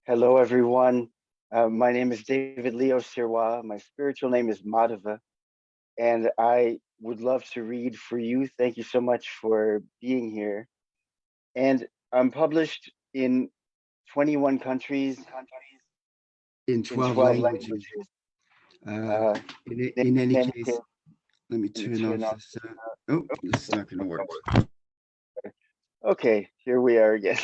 Hello, everyone. My name is David Leo Sirois. My spiritual name is Madhava, and I would love to read for you. Thank you so much for being here. And I'm published in 21 countries In in 12 12 languages. languages. Uh, Uh, in in any any case, case, let me let me turn turn off off. this. Oh, this is not going to work. Okay, here we are again.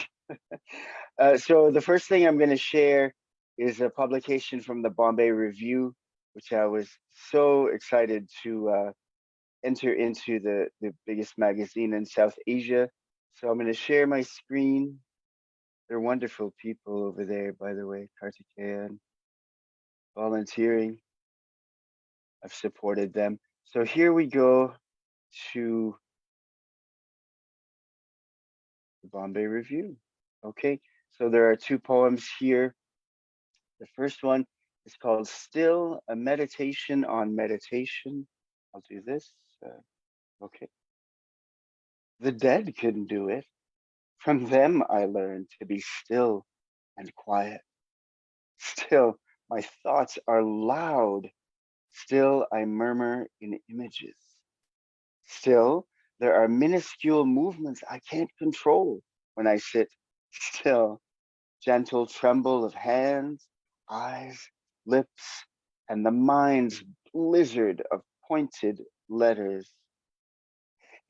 So the first thing I'm going to share is a publication from the Bombay Review, which I was so excited to enter into the biggest magazine in South Asia. So I'm going to share my screen. They're wonderful people over there, by the way, Kartikeyan, volunteering. I've supported them. So here we go to the Bombay Review. Okay, so there are two poems here. The first one is called Still, a Meditation on Meditation. I'll do this. Okay. The dead couldn't do it. From them I learned to be still and quiet. Still, my thoughts are loud. Still, I murmur in images. Still, there are minuscule movements I can't control when I sit still. Gentle tremble of hands, eyes, lips, and the mind's blizzard of pointed letters.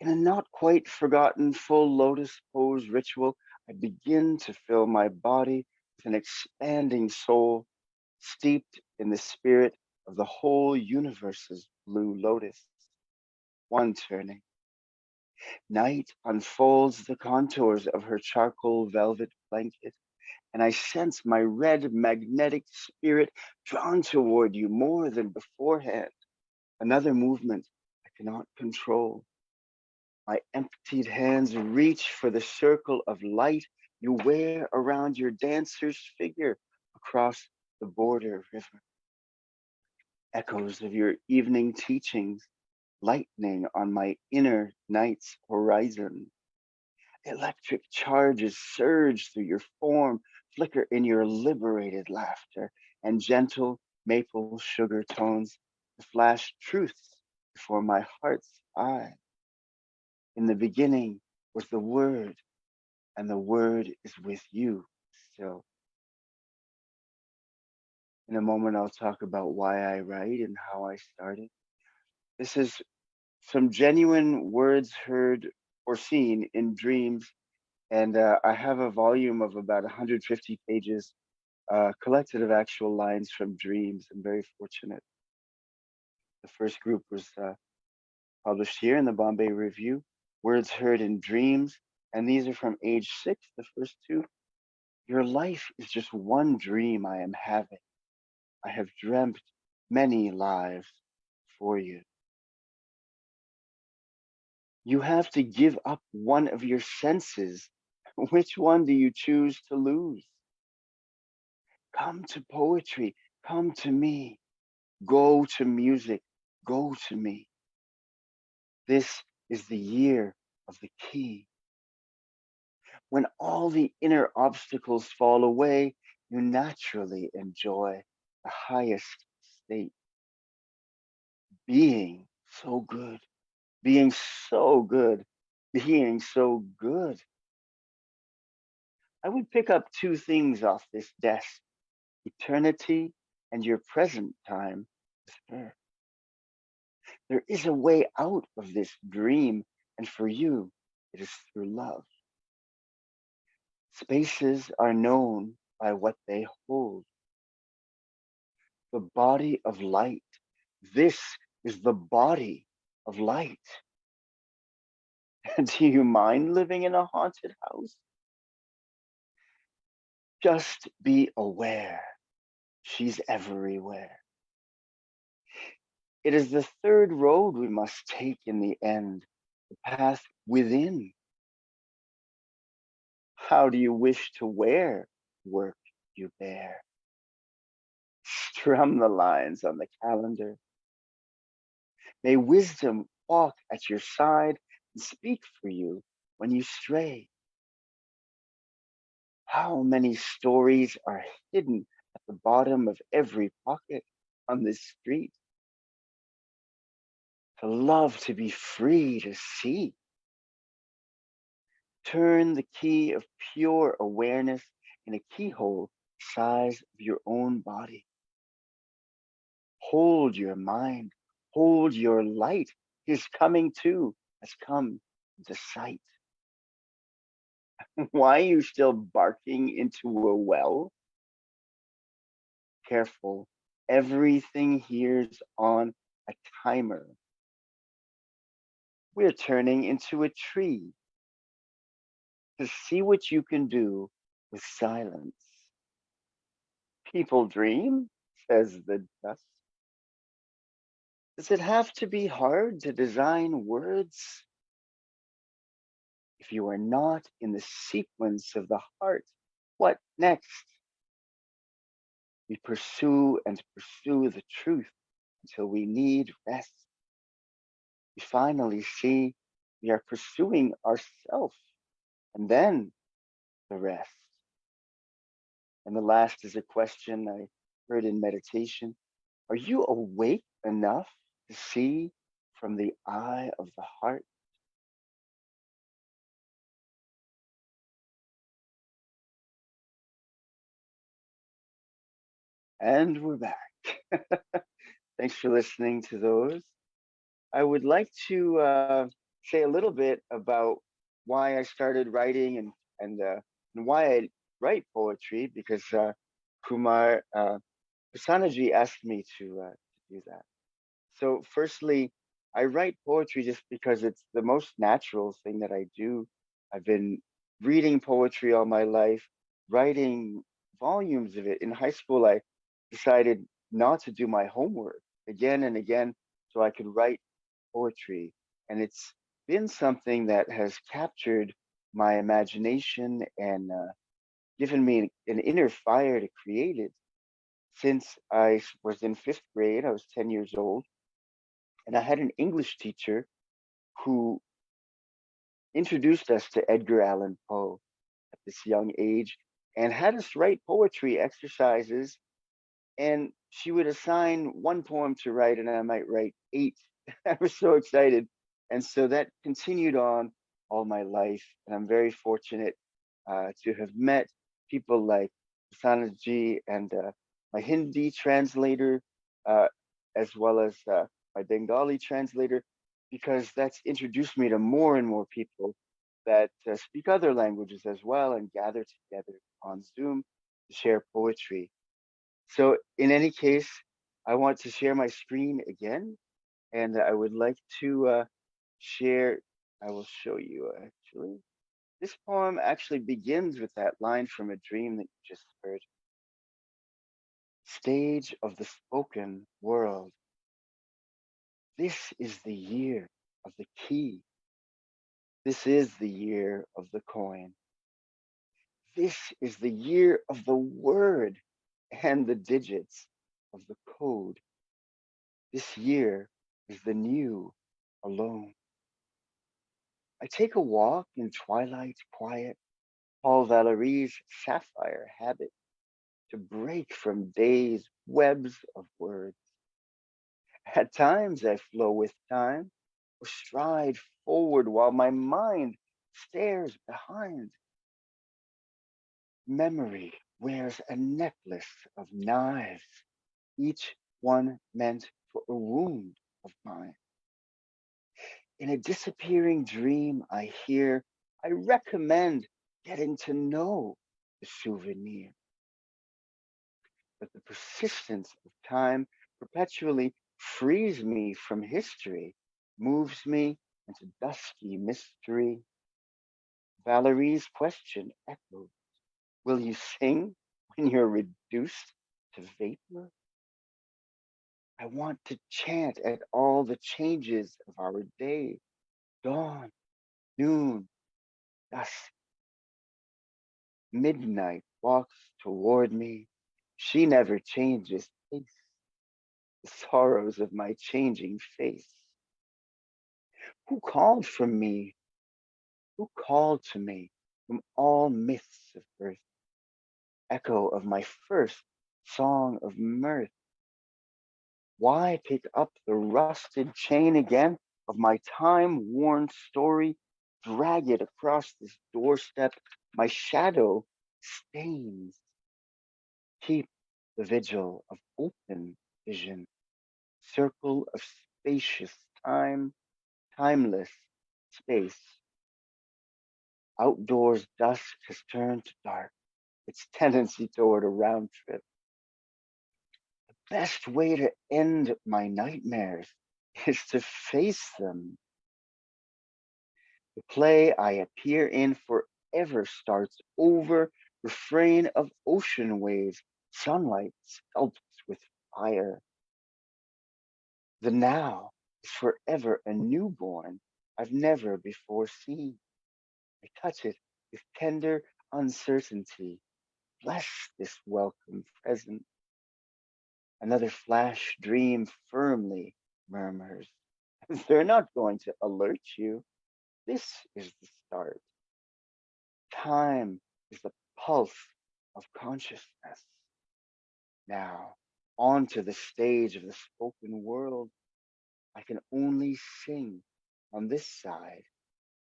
In a not quite forgotten full lotus pose ritual, I begin to fill my body with an expanding soul steeped in the spirit of the whole universe's blue lotus. One turning. Night unfolds the contours of her charcoal velvet blanket, and I sense my red magnetic spirit drawn toward you more than beforehand. Another movement I cannot control. My emptied hands reach for the circle of light you wear around your dancer's figure across the border river. Echoes of your evening teachings lightning on my inner night's horizon. Electric charges surge through your form, flicker in your liberated laughter, and gentle maple sugar tones flash truths before my heart's eye. In the beginning was the Word, and the Word is with you still. In a moment, I'll talk about why I write and how I started. This is some genuine words heard or seen in dreams, and I have a volume of about 150 pages collected of actual lines from dreams. I'm very fortunate. The first group was published here in the Bombay Review, Words Heard in Dreams, and these are from age 6, the first two. Your life is just one dream I am having. I have dreamt many lives for you. You have to give up one of your senses. Which one do you choose to lose? Come to poetry, come to me. Go to music, go to me. This is the year of the key. When all the inner obstacles fall away, you naturally enjoy the highest state. Being so good, being so good, being so good. I would pick up two things off this desk: eternity and your present time with her. There is a way out of this dream, and for you, it is through love. Spaces are known by what they hold. The body of light. This is the body of light. Do you mind living in a haunted house? Just be aware. She's everywhere. It is the third road we must take in the end, the path within. How do you wish to wear work you bear? Strum the lines on the calendar. May wisdom walk at your side and speak for you when you stray. How many stories are hidden at the bottom of every pocket on this street? To love to be free to see. Turn the key of pure awareness in a keyhole the size of your own body. Hold your mind, hold your light. His coming too has come into sight. Why are you still barking into a well? Careful, everything here's on a timer. We're turning into a tree to see what you can do with silence. People dream, says the dust. Does it have to be hard to design words? If you are not in the sequence of the heart, what next? We pursue and pursue the truth until we need rest. We finally see we are pursuing ourselves and then the rest. And the last is a question I heard in meditation. Are you awake enough to see from the eye of the heart? And we're back. Thanks for listening to those. I would like to say a little bit about why I started writing and why I write poetry, because Kumar Prasannaji asked me to do that. So, firstly, I write poetry just because it's the most natural thing that I do. I've been reading poetry all my life, writing volumes of it. In high school, I decided not to do my homework again and again so I could write poetry. And it's been something that has captured my imagination and given me an inner fire to create it. Since I was in fifth grade, I was 10 years old, and I had an English teacher who introduced us to Edgar Allan Poe at this young age and had us write poetry exercises. And she would assign one poem to write, and I might write eight. I was so excited. And so that continued on all my life. And I'm very fortunate to have met people like Sanaji and my Hindi translator, uh, as well as my Bengali translator, because that's introduced me to more and more people that speak other languages as well and gather together on Zoom to share poetry. So, in any case, I want to share my screen again, and I would like to share. I will show you actually. This poem actually begins with that line from a dream that you just heard. Stage of the spoken world. This is the year of the key. This is the year of the coin. This is the year of the word and the digits of the code. This year is the new alone. I take a walk in twilight quiet, Paul Valéry's sapphire habit to break from day's webs of words. At times I flow with time or stride forward while my mind stares behind. Memory wears a necklace of knives, each one meant for a wound of mine. In a disappearing dream, I recommend getting to know the souvenir. But the persistence of time perpetually frees me from history, moves me into dusky mystery. Valerie's question echoed. Will you sing when you're reduced to vapor? I want to chant at all the changes of our day. Dawn, noon, dusk, midnight walks toward me. She never changes pace. The sorrows of my changing face. Who called from me? Who called to me from all myths of earth? echo of my first song of mirth. Why pick up the rusted chain again of my time worn story, drag it across this doorstep, my shadow stains. Keep the vigil of open vision, circle of spacious time, timeless space. Outdoors dusk has turned to dark, its tendency toward a round trip. Best way to end my nightmares is to face them. The play I appear in forever starts over, refrain of ocean waves, sunlight sculpts with fire. The now is forever a newborn I've never before seen. I touch it with tender uncertainty. Bless this welcome present. Another flash dream firmly murmurs. They're not going to alert you. This is the start. Time is the pulse of consciousness. Now, onto the stage of the spoken world, I can only sing on this side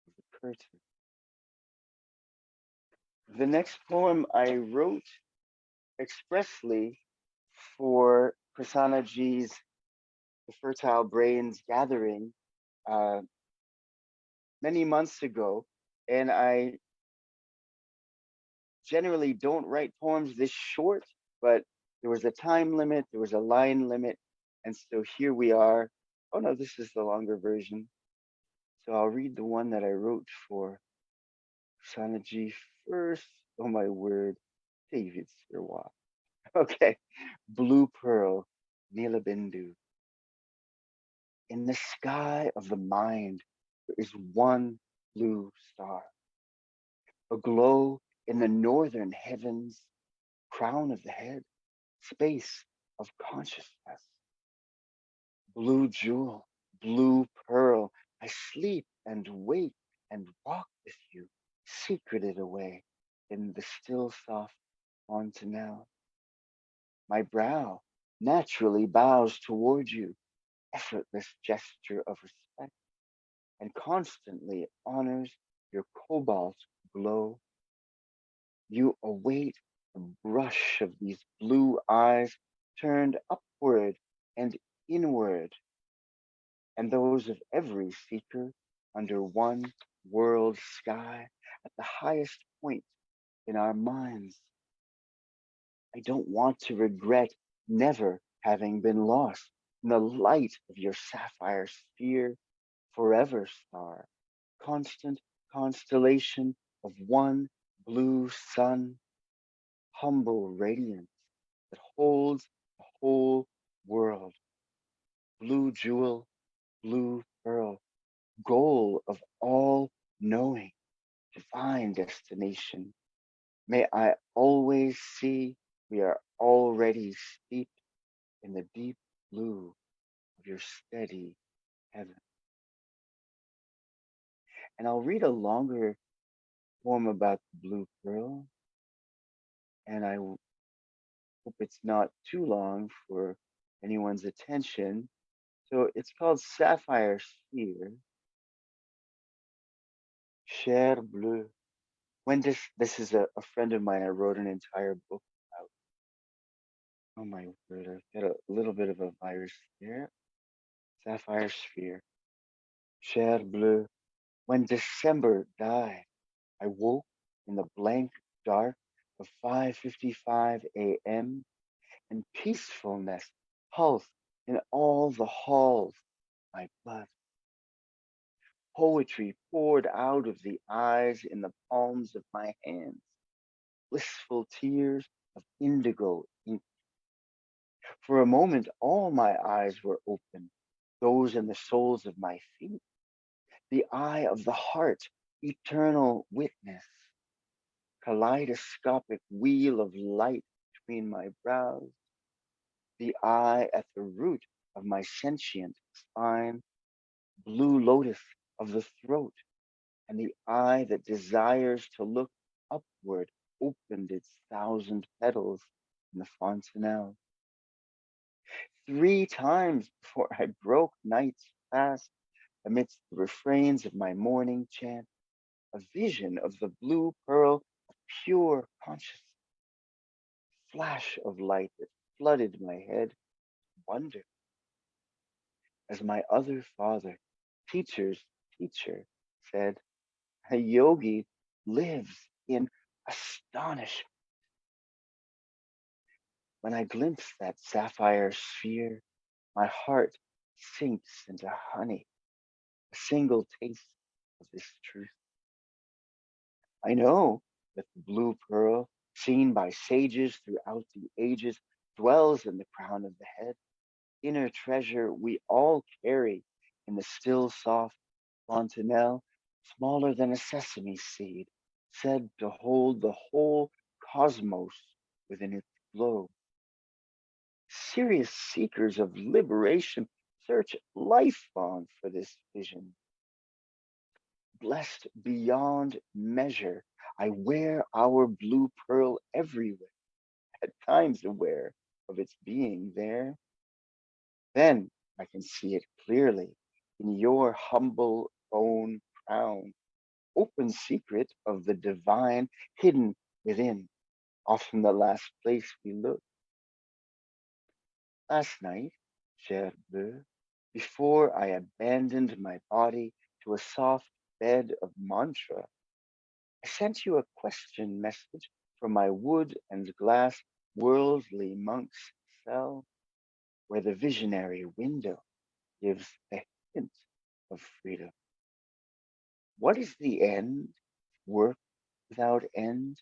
of the curtain. The next poem I wrote expressly for Prasanna G's The Fertile Brains gathering uh, many months ago, and I generally don't write poems this short, but there was a time limit, there was a line limit, and so here we are. Oh no, this is the longer version. So I'll read the one that I wrote for Sanaji first. Oh my word, David Sirois. Okay, Blue Pearl, Nilabindu. In the sky of the mind, there is one blue star, a glow in the northern heavens, crown of the head, space of consciousness. Blue jewel, blue pearl, I sleep and wake and walk with you, secreted away in the still soft fontanelle. My brow naturally bows toward you, effortless gesture of respect, and constantly honors your cobalt glow. You await the brush of these blue eyes turned upward and inward, and those of every seeker under one world sky at the highest point in our minds. I don't want to regret never having been lost in the light of your sapphire sphere, forever star, constant constellation of one blue sun, humble radiance that holds the whole world. Blue jewel, blue pearl, goal of all knowing, divine destination. May I always see we are already steeped in the deep blue of your steady heaven. And I'll read a longer poem about the blue pearl, and I hope it's not too long for anyone's attention. So it's called Sapphire Sphere, Cher Bleu. When this is a friend of mine, I wrote an entire book about. Oh my word, I've got a little bit of a virus here. Sapphire Sphere, Cher Bleu. When December died, I woke in the blank dark of 5:55 a.m. and peacefulness pulsed in all the halls. My blood. Poetry poured out of the eyes in the palms of my hands. Blissful tears of indigo ink. For a moment, all my eyes were open, those in the soles of my feet. The eye of the heart, eternal witness. Kaleidoscopic wheel of light between my brows. The eye at the root of my sentient spine. Blue lotus of the throat, and the eye that desires to look upward opened its 1,000 petals in the fontanelle. 3 times before I broke night's fast amidst the refrains of my morning chant, a vision of the blue pearl of pure consciousness, flash of light that flooded my head, wonder, as my other father, teacher's teacher, said, a yogi lives in astonishment. When I glimpse that sapphire sphere, my heart sinks into honey, a single taste of this truth. I know that the blue pearl, seen by sages throughout the ages, dwells in the crown of the head, inner treasure we all carry in the still soft fontanelle, smaller than a sesame seed, said to hold the whole cosmos within its globe. Serious seekers of liberation search lifelong for this vision. Blessed beyond measure, I wear our blue pearl everywhere, at times aware of its being there. Then I can see it clearly in your humble own crown, open secret of the divine hidden within, often the last place we look. Last night, cher bleu, before I abandoned my body to a soft bed of mantra, I sent you a question message from my wood and glass worldly monk's cell, where the visionary window gives a hint of freedom. What is the end? Work without end?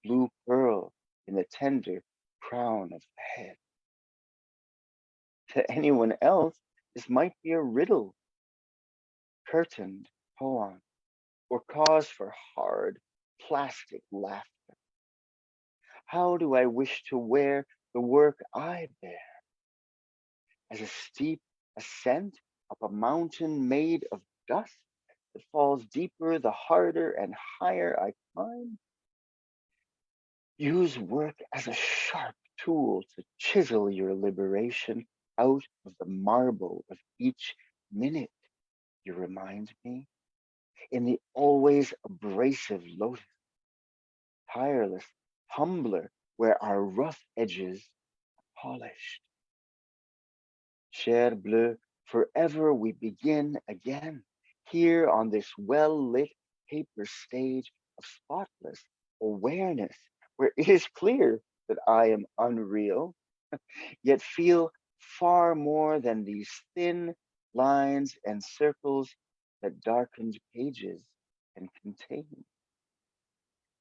Blue pearl in the tender crown of the head. To anyone else, this might be a riddle, curtained poem, or cause for hard plastic laughter. How do I wish to wear the work I bear as a steep ascent up a mountain made of dust that falls deeper the harder and higher I climb? Use work as a sharp tool to chisel your liberation out of the marble of each minute, you remind me, in the always abrasive lotus, tireless humbler where our rough edges are polished. Cher bleu, forever we begin again, here on this well-lit paper stage of spotless awareness, where it is clear that I am unreal, yet feel far more than these thin lines and circles that darkened pages can contain.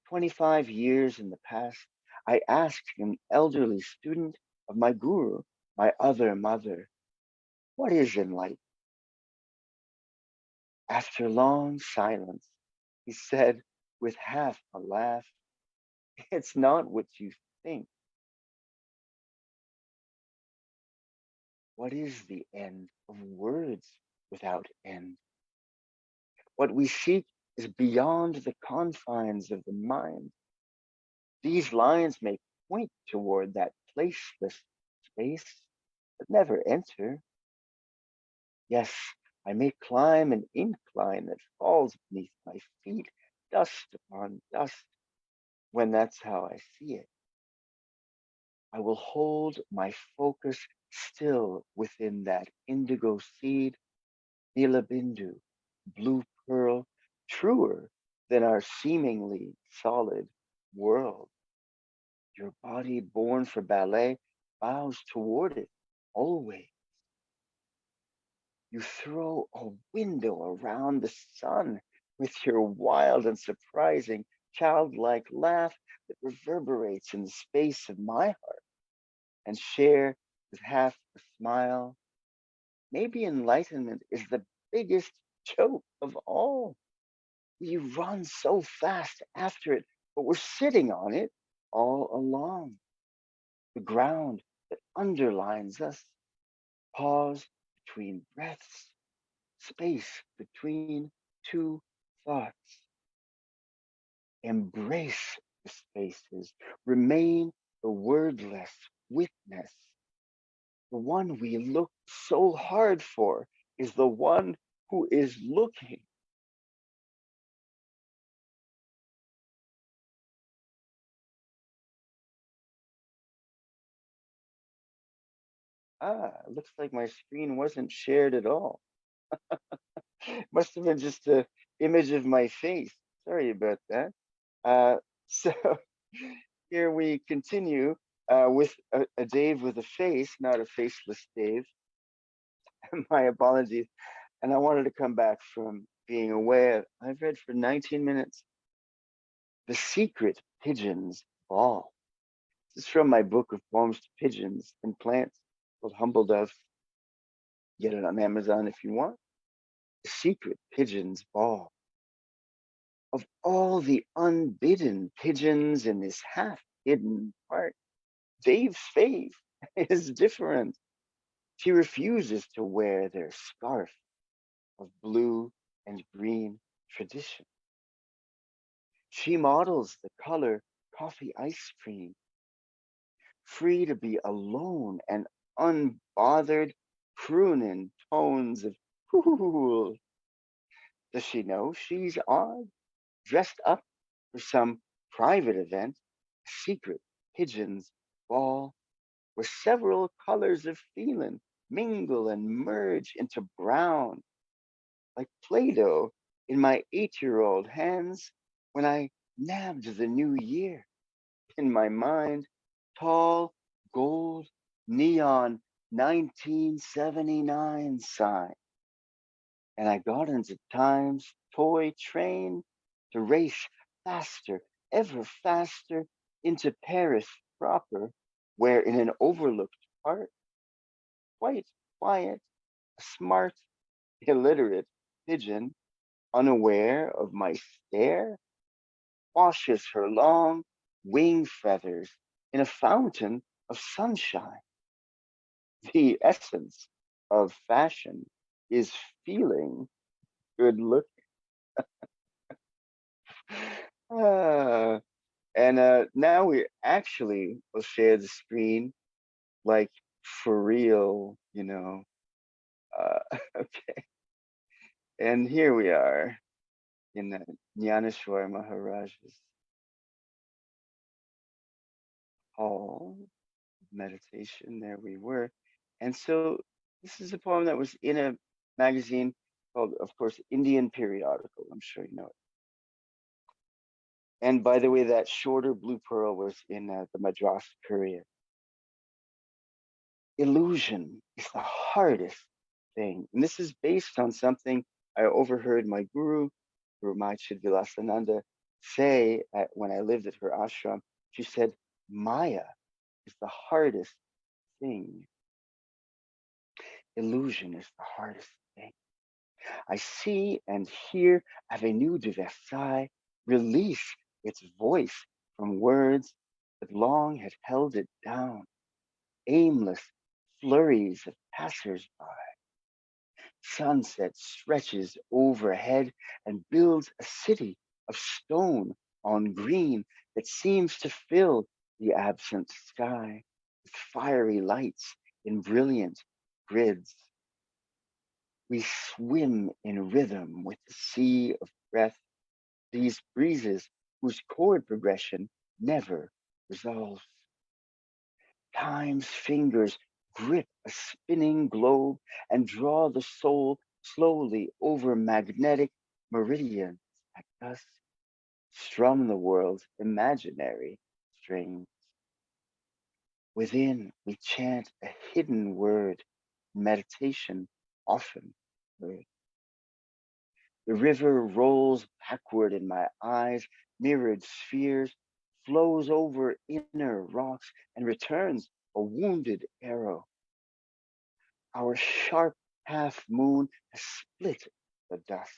25 years in the past, I asked an elderly student of my guru, my other mother, what is enlightenment? After long silence, he said with half a laugh, it's not what you think. What is the end of words without end? What we seek is beyond the confines of the mind. These lines may point toward that placeless space, but never enter. Yes, I may climb an incline that falls beneath my feet, dust upon dust, when that's how I see it. I will hold my focus still within that indigo seed, Nilabindu, blue pearl, truer than our seemingly solid world. Your body born for ballet bows toward it always. You throw a window around the sun with your wild and surprising childlike laugh that reverberates in the space of my heart and share with half a smile. Maybe enlightenment is the biggest joke of all. We run so fast after it, but we're sitting on it all along. The ground that underlines us, pause between breaths, space between two thoughts. Embrace the spaces, remain the wordless witness. The one we look so hard for is the one who is looking. Looks like my screen wasn't shared at all. Must have been just an image of my face. Sorry about that. So here we continue with a Dave with a face, not a faceless Dave. My apologies. And I wanted to come back from being away. I've read for 19 minutes The Secret Pigeon's Ball. This is from my book of poems to pigeons and plants called Humble Dove. Get it on Amazon if you want. The Secret Pigeon's Ball. Of all the unbidden pigeons in this half hidden part, Dave's faith is different. She refuses to wear their scarf of blue and green tradition. She models the color coffee ice cream, free to be alone and unbothered, crooning tones of cool. Does she know she's odd, dressed up for some private event, a secret pigeon's ball, where several colors of feeling mingle and merge into brown, like Play Doh in my 8-year-old hands when I nabbed the new year in my mind, tall, gold, neon 1979 sign. And I got into Time's toy train to race faster, ever faster into Paris proper, where in an overlooked part, quite quiet, a smart, illiterate pigeon, unaware of my stare, washes her long wing feathers in a fountain of sunshine. The essence of fashion is feeling good look. Uh, and now we actually will share the screen like for real, you know. Okay. And here we are in Jnaneshwar Maharaj's hall meditation. There we were. And so this is a poem that was in a magazine called, of course, Indian Periodical. I'm sure you know it. And by the way, that shorter blue pearl was in the Madras Courier. Illusion is the hardest thing. And this is based on something I overheard my guru, Guru Mai Chidvilasananda, say when I lived at her ashram. She said, Maya is the hardest thing. Illusion is the hardest thing. I see and hear Avenue de Versailles release its voice from words that long had held it down, aimless flurries of passers-by. Sunset stretches overhead and builds a city of stone on green that seems to fill the absent sky with fiery lights in brilliant grids. We swim in rhythm with the sea of breath, these breezes whose chord progression never resolves. Time's fingers grip a spinning globe and draw the soul slowly over magnetic meridians at dusk, strum the world's imaginary strings. Within, we chant a hidden word, meditation often heard. The river rolls backward in my eyes, mirrored spheres, flows over inner rocks, and returns a wounded arrow. Our sharp half moon has split the dusk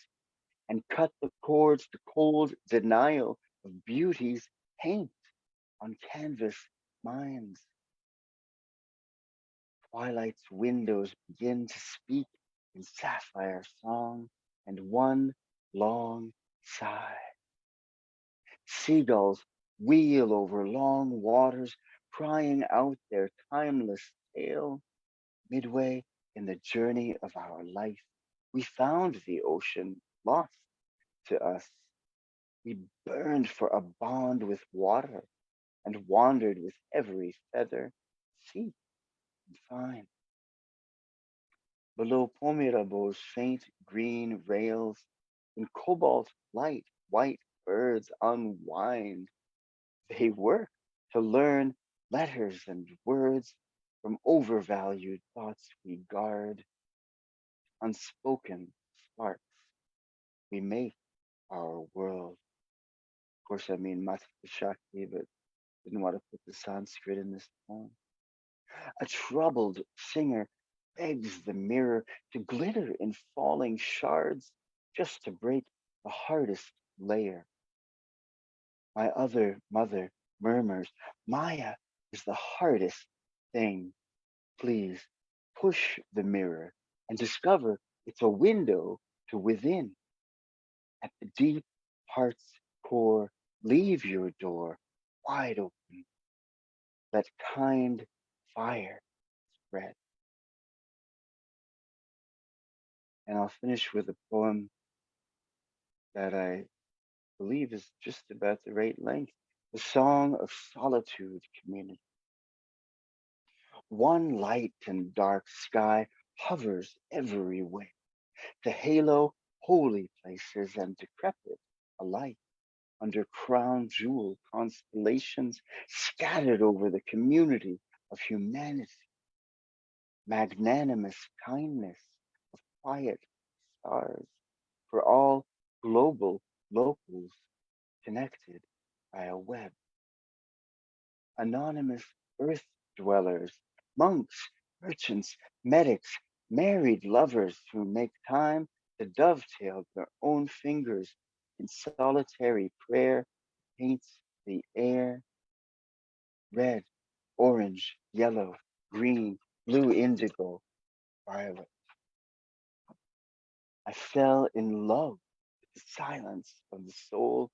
and cut the cords to cold denial of beauty's paint on canvas minds. Twilight's windows begin to speak in sapphire song and one long sigh. Seagulls wheel over long waters, crying out their timeless tale. Midway in the journey of our life, we found the ocean lost to us. We burned for a bond with water and wandered with every feather, seek and find. Below Pomirabo's faint green rails, in cobalt light, white birds unwind. They work to learn letters and words from overvalued thoughts we guard, unspoken sparks. We make our world. Of course, I mean Shakti, but didn't want to put the Sanskrit in this poem. A troubled singer begs the mirror to glitter in falling shards just to break the hardest layer. My other mother murmurs, Maya is the hardest thing. Please push the mirror and discover it's a window to within. At the deep heart's core, leave your door wide open. Let kind fire spread. And I'll finish with a poem that I believe is just about the right length. The Song of Solitude Community. One light and dark sky hovers everywhere to halo holy places and decrepit alike under crown jewel constellations scattered over the community of humanity, magnanimous kindness of quiet stars for all global locals connected by a web. Anonymous earth dwellers, monks, merchants, medics, married lovers who make time to dovetail their own fingers in solitary prayer paints the air red, orange, yellow, green, blue, indigo, violet. I fell in love with the silence of the soul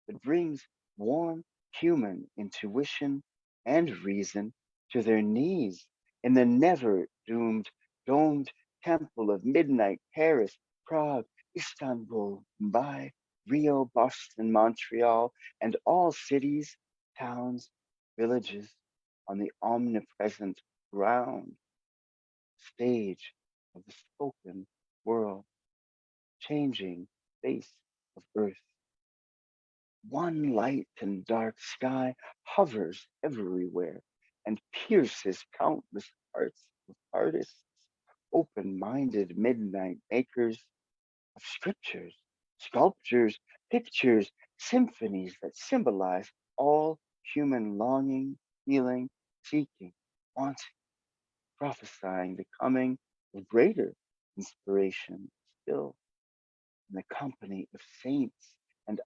that brings warm human intuition and reason to their knees in the never doomed domed temple of midnight Paris, Prague, Istanbul, Mumbai, Rio, Boston, Montreal, and all cities, towns, villages on the omnipresent ground stage of the spoken world, changing face of earth. One light and dark sky hovers everywhere and pierces countless hearts of artists, open minded midnight makers of scriptures, sculptures, pictures, symphonies that symbolize all human longing, feeling, seeking, wanting, prophesying the coming of greater inspiration still in the company of saints and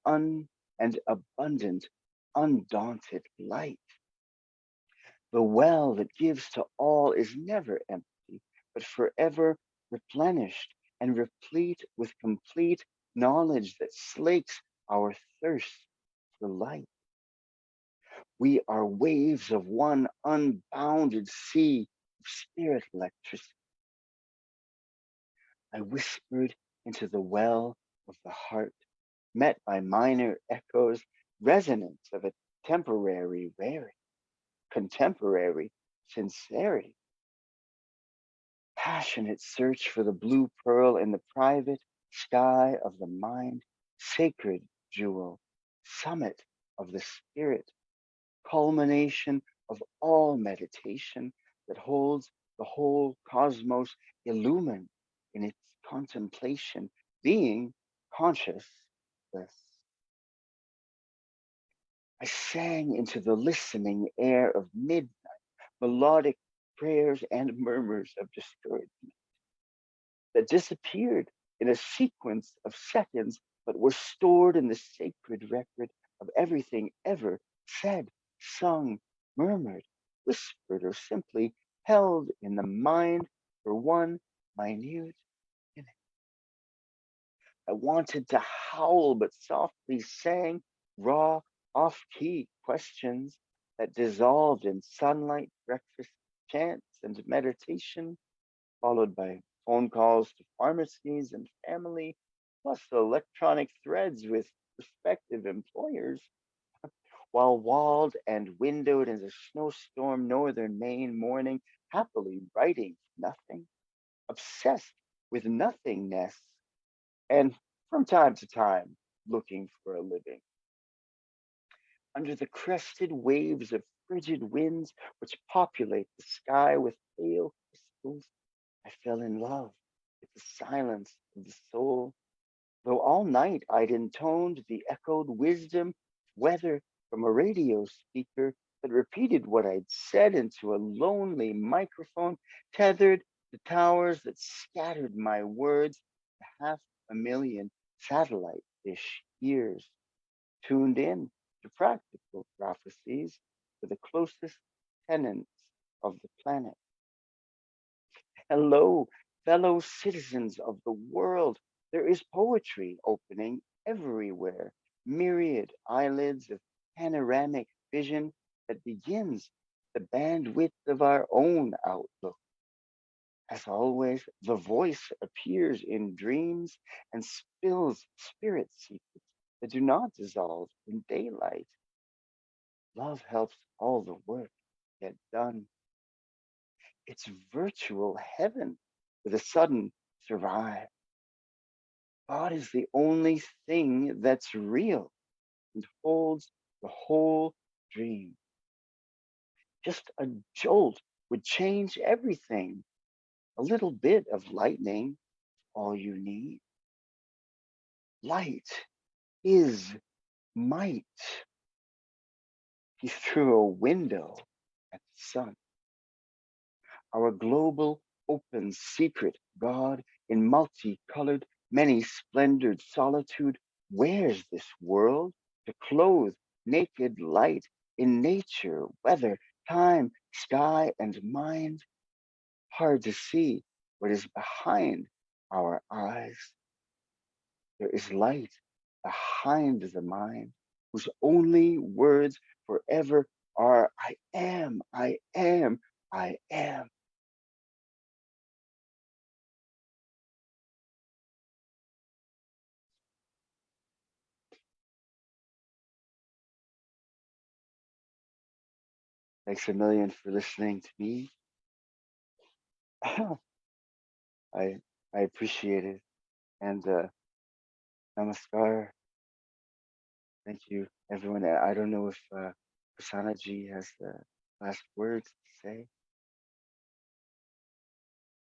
abundant, undaunted light. The well that gives to all is never empty, but forever replenished and replete with complete knowledge that slakes our thirst for light. We are waves of one unbounded sea of spirit electricity. I whispered into the well of the heart, met by minor echoes, resonance of a temporary rarity, contemporary sincerity, passionate search for the blue pearl in the private sky of the mind, sacred jewel, summit of the spirit, culmination of all meditation that holds the whole cosmos illumined in its contemplation, being conscious bliss. I sang into the listening air of midnight, melodic prayers and murmurs of discouragement that disappeared in a sequence of seconds, but were stored in the sacred record of everything ever said, sung, murmured, whispered, or simply held in the mind for one minute minute. I wanted to howl, but softly sang, raw, off-key questions that dissolved in sunlight, breakfast chants, and meditation, followed by phone calls to pharmacies and family, plus electronic threads with prospective employers, while walled and windowed in the snowstorm northern Maine morning, happily writing nothing, obsessed with nothingness, and from time to time looking for a living. Under the crested waves of frigid winds which populate the sky with pale crystals, I fell in love with the silence of the soul, though all night I'd intoned the echoed wisdom, whether from a radio speaker that repeated what I'd said into a lonely microphone tethered to towers that scattered my words to 500,000 satellite dish ears tuned in to practical prophecies for the closest tenants of the planet. Hello, fellow citizens of the world. There is poetry opening everywhere, myriad eyelids of panoramic vision that begins the bandwidth of our own outlook. As always, the voice appears in dreams and spills spirit secrets that do not dissolve in daylight. Love helps all the work get done. It's virtual heaven with a sudden survive. God is the only thing that's real and holds the whole dream. Just a jolt would change everything. A little bit of lightning, all you need. Light is might. He threw a window at the sun. Our global open secret God in multicolored, many splendored solitude wears this world to clothe naked light in nature, weather, time, sky, and mind. Hard to see what is behind our eyes. There is light behind the mind, whose only words forever are I am, I am, I am. Thanks a million for listening to me. I I appreciate it. And namaskar. Thank you, everyone. I don't know if Prasanna ji has the last words to say.